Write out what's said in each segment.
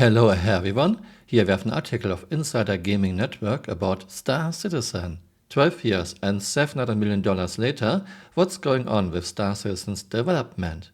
Hello everyone, here we have an article of Insider Gaming Network about Star Citizen. 12 years and $700 million later, what's going on with Star Citizen's development?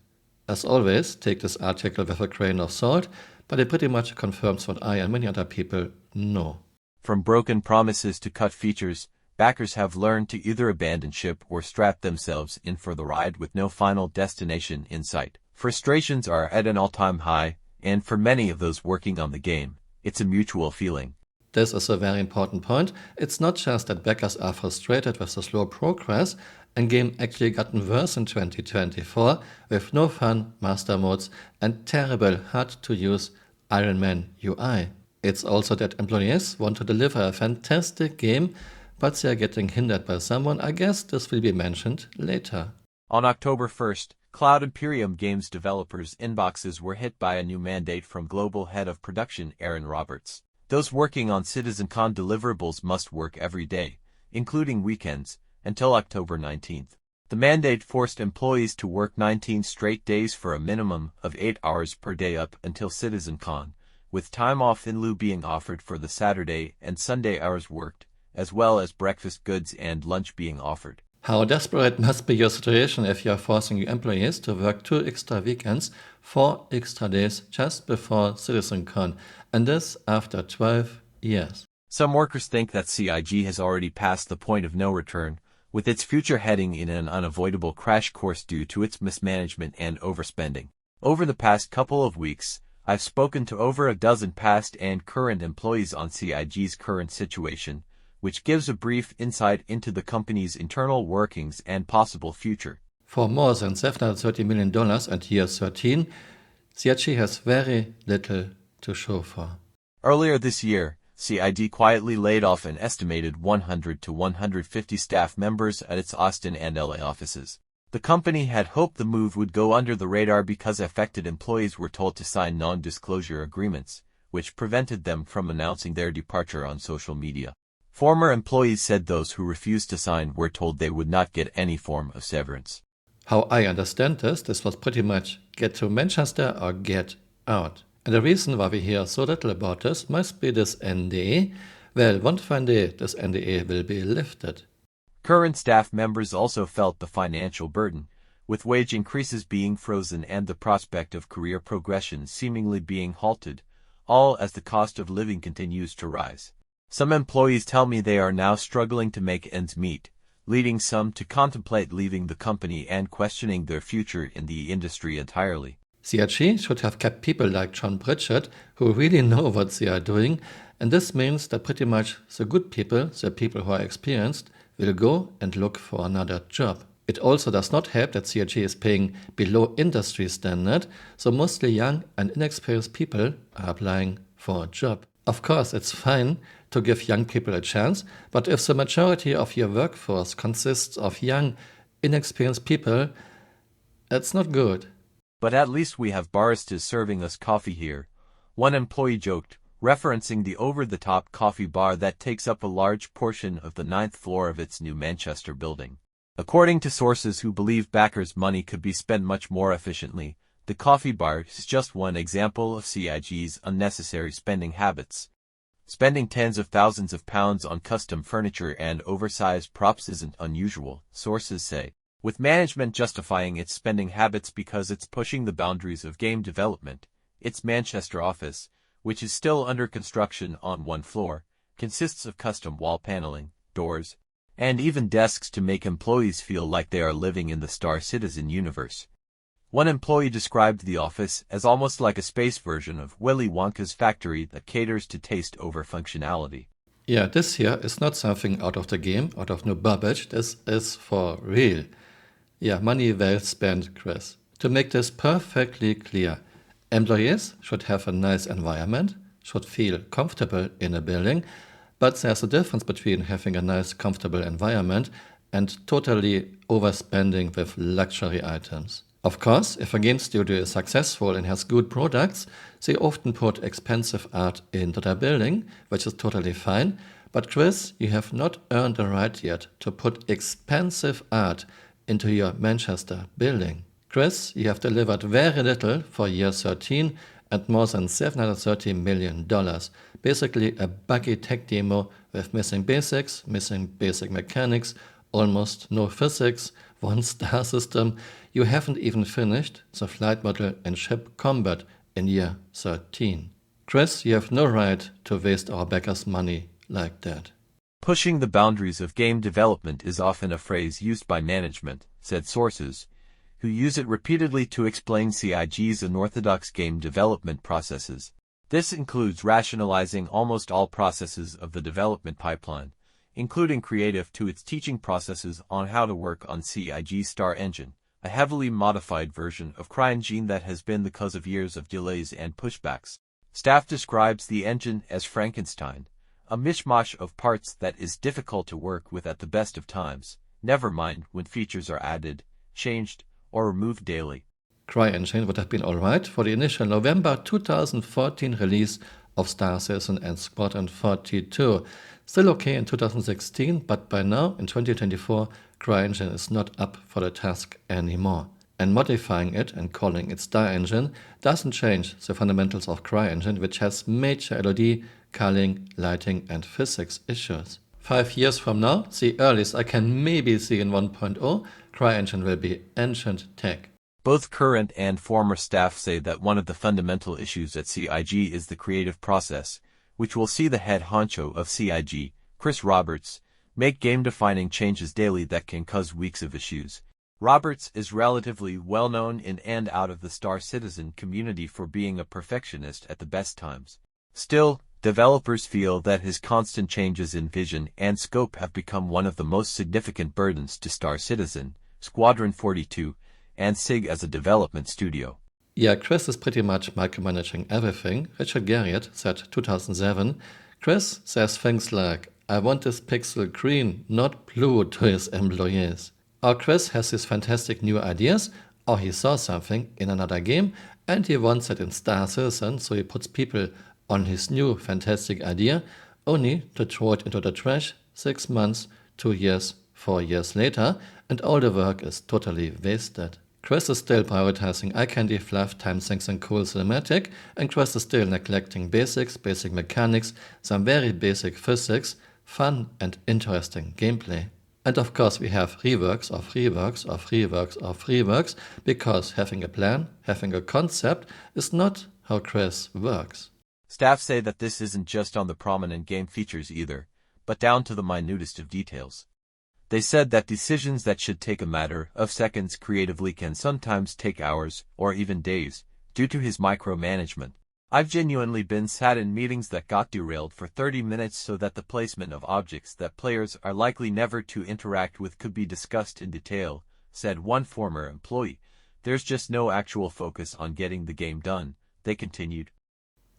As always, take this article with a grain of salt, but it pretty much confirms what I and many other people know. From broken promises to cut features, backers have learned to either abandon ship or strap themselves in for the ride with no final destination in sight. Frustrations are at an all-time high, and for many of those working on the game, it's a mutual feeling. This is a very important point. It's not just that backers are frustrated with the slow progress, and game actually gotten worse in 2024 with no fun master modes and terrible hard-to-use Iron Man UI. It's also that employees want to deliver a fantastic game, but they are getting hindered by someone. I guess this will be mentioned later. On October 1st, Cloud Imperium Games developers' inboxes were hit by a new mandate from Global Head of Production Aaron Roberts. Those working on CitizenCon deliverables must work every day, including weekends, until October 19th. The mandate forced employees to work 19 straight days for a minimum of 8 hours per day up until CitizenCon, with time off in lieu being offered for the Saturday and Sunday hours worked, as well as breakfast goods and lunch being offered. How desperate must be your situation if you are forcing your employees to work 2 extra weekends, 4 extra days just before CitizenCon, and this after 12 years. Some workers think that CIG has already passed the point of no return, with its future heading in an unavoidable crash course due to its mismanagement and overspending. Over the past couple of weeks, I've spoken to over a dozen past and current employees on CIG's current situation, which gives a brief insight into the company's internal workings and possible future. For more than $730 million and year 13, CIG has very little to show for. Earlier this year, CIG quietly laid off an estimated 100 to 150 staff members at its Austin and LA offices. The company had hoped the move would go under the radar because affected employees were told to sign non-disclosure agreements, which prevented them from announcing their departure on social media. Former employees said those who refused to sign were told they would not get any form of severance. How I understand this was pretty much get to Manchester or get out. And the reason why we hear so little about this must be this NDA. Well, one fine day this NDA will be lifted. Current staff members also felt the financial burden, with wage increases being frozen and the prospect of career progression seemingly being halted, all as the cost of living continues to rise. Some employees tell me they are now struggling to make ends meet, leading some to contemplate leaving the company and questioning their future in the industry entirely. CIG should have kept people like John Pritchett who really know what they are doing, and this means that pretty much the good people, the people who are experienced, will go and look for another job. It also does not help that CIG is paying below industry standard, so mostly young and inexperienced people are applying for a job. Of course, it's fine to give young people a chance, but if the majority of your workforce consists of young, inexperienced people, that's not good. But at least we have baristas serving us coffee here, one employee joked, referencing the over-the-top coffee bar that takes up a large portion of the 9th floor of its new Manchester building. According to sources who believe backers' money could be spent much more efficiently, the coffee bar is just one example of CIG's unnecessary spending habits. Spending tens of thousands of pounds on custom furniture and oversized props isn't unusual, sources say, with management justifying its spending habits because it's pushing the boundaries of game development. Its Manchester office, which is still under construction on one floor, consists of custom wall paneling, doors, and even desks to make employees feel like they are living in the Star Citizen universe. One employee described the office as almost like a space version of Willy Wonka's factory that caters to taste over functionality. Yeah, this here is not something out of the game, out of no garbage. This is for real. Yeah, money well spent, Chris. To make this perfectly clear, employees should have a nice environment, should feel comfortable in a building, but there's a difference between having a nice, comfortable environment and totally overspending with luxury items. Of course, if a game studio is successful and has good products, they often put expensive art into their building, which is totally fine. But Chris, you have not earned the right yet to put expensive art into your Manchester building. Chris, you have delivered very little for year 13 and more than $730 million. Basically a buggy tech demo with missing basics, missing basic mechanics, almost no physics, one star system. You haven't even finished the flight model in ship combat in year 13. Chris, you have no right to waste our backers' money like that. Pushing the boundaries of game development is often a phrase used by management, said sources, who use it repeatedly to explain CIG's unorthodox game development processes. This includes rationalizing almost all processes of the development pipeline, including creative to its teaching processes on how to work on CIG's Star Engine, a heavily modified version of CryEngine that has been the cause of years of delays and pushbacks. Staff describes the engine as Frankenstein, a mishmash of parts that is difficult to work with at the best of times, never mind when features are added, changed, or removed daily. CryEngine would have been alright for the initial November 2014 release of Star Citizen and Squadron 42. Still okay in 2016, but by now, in 2024, CryEngine is not up for the task anymore. And modifying it and calling it Star Engine doesn't change the fundamentals of CryEngine, which has major LOD, culling, lighting and physics issues. 5 years from now, the earliest I can maybe see in 1.0, CryEngine will be ancient tech. Both current and former staff say that one of the fundamental issues at CIG is the creative process, which will see the head honcho of CIG, Chris Roberts, make game-defining changes daily that can cause weeks of issues. Roberts is relatively well-known in and out of the Star Citizen community for being a perfectionist at the best times. Still, developers feel that his constant changes in vision and scope have become one of the most significant burdens to Star Citizen, Squadron 42, and SIG as a development studio. Yeah, Chris is pretty much micromanaging everything. Richard Garriott said 2007. Chris says things like, "I want this pixel green, not blue," to his employees. Or Chris has these fantastic new ideas, or he saw something in another game and he wants it in Star Citizen, so he puts people on his new fantastic idea, only to throw it into the trash 6 months, 2 years, 4 years later, and all the work is totally wasted. Chris is still prioritizing eye candy, fluff, time sinks and cool cinematic, and Chris is still neglecting basics, basic mechanics, some very basic physics, fun and interesting gameplay. And of course we have reworks of reworks of reworks of reworks, because having a plan, having a concept is not how Chris works. Staff say that this isn't just on the prominent game features either, but down to the minutest of details. They said that decisions that should take a matter of seconds creatively can sometimes take hours or even days, due to his micromanagement. "I've genuinely been sat in meetings that got derailed for 30 minutes so that the placement of objects that players are likely never to interact with could be discussed in detail," said one former employee. "There's just no actual focus on getting the game done," they continued.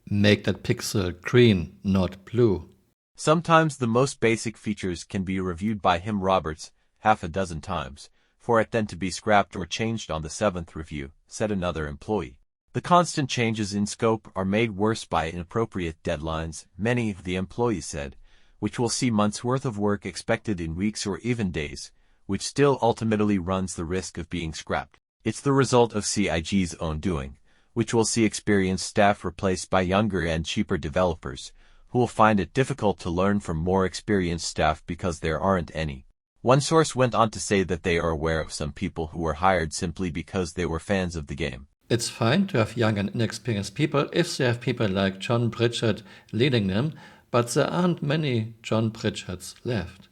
Make that pixel green, not blue. Sometimes the most basic features can be reviewed by him, Roberts, half a dozen times, for it then to be scrapped or changed on the 7th review, said another employee. The constant changes in scope are made worse by inappropriate deadlines, many of the employees said, which will see months' worth of work expected in weeks or even days, which still ultimately runs the risk of being scrapped. It's the result of CIG's own doing, which will see experienced staff replaced by younger and cheaper developers, who will find it difficult to learn from more experienced staff because there aren't any. One source went on to say that they are aware of some people who were hired simply because they were fans of the game. It's fine to have young and inexperienced people if they have people like John Pritchard leading them, but there aren't many John Pritchards left.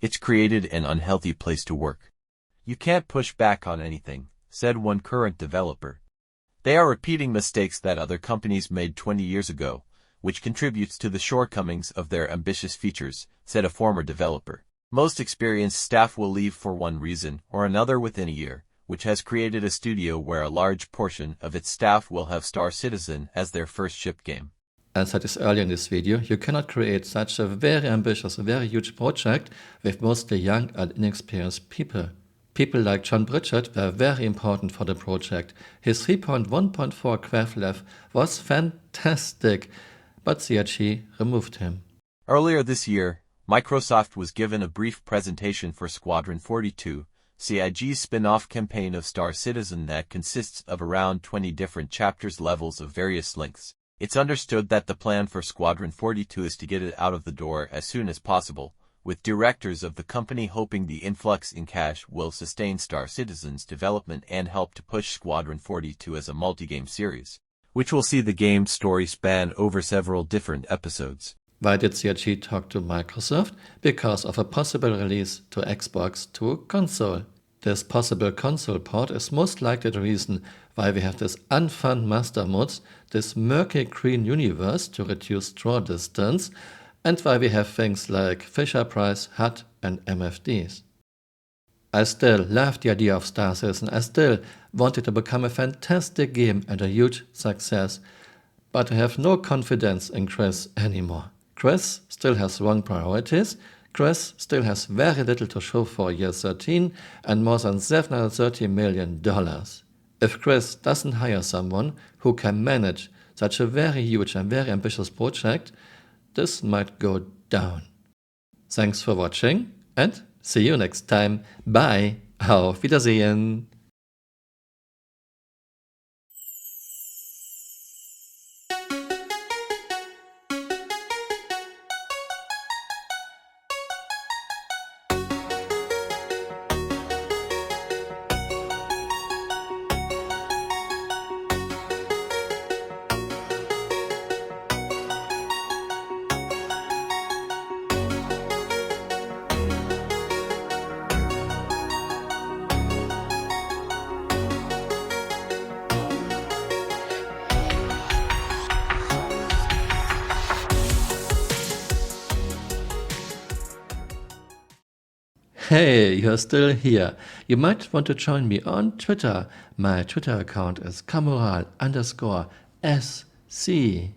It's created an unhealthy place to work. You can't push back on anything, said one current developer. They are repeating mistakes that other companies made 20 years ago, which contributes to the shortcomings of their ambitious features, said a former developer. Most experienced staff will leave for one reason or another within a year, which has created a studio where a large portion of its staff will have Star Citizen as their first ship game. As I said earlier in this video, you cannot create such a very ambitious, very huge project with mostly young and inexperienced people. People like John Pritchard were very important for the project. His 3.1.4 QuevLev was fantastic, but CIG removed him. Earlier this year, Microsoft was given a brief presentation for Squadron 42, CIG's spin-off campaign of Star Citizen that consists of around 20 different chapters levels of various lengths. It's understood that the plan for Squadron 42 is to get it out of the door as soon as possible, with directors of the company hoping the influx in cash will sustain Star Citizen's development and help to push Squadron 42 as a multi-game series, which will see the game's story span over several different episodes. Why did CIG talk to Microsoft? Because of a possible release to Xbox to console. This possible console port is most likely the reason why we have this unfun master mods, this murky green universe to reduce draw distance, and why we have things like Fisher-Price, HUD and MFDs. I still love the idea of Star Citizen, I still want it to become a fantastic game and a huge success, but I have no confidence in Chris anymore. Chris still has wrong priorities, Chris still has very little to show for year 13 and more than $730 million. If Chris doesn't hire someone who can manage such a very huge and very ambitious project, this might go down. Thanks for watching and see you next time. Bye. Auf Wiedersehen. Hey, you're still here. You might want to join me on Twitter. My Twitter account is Camural_SC.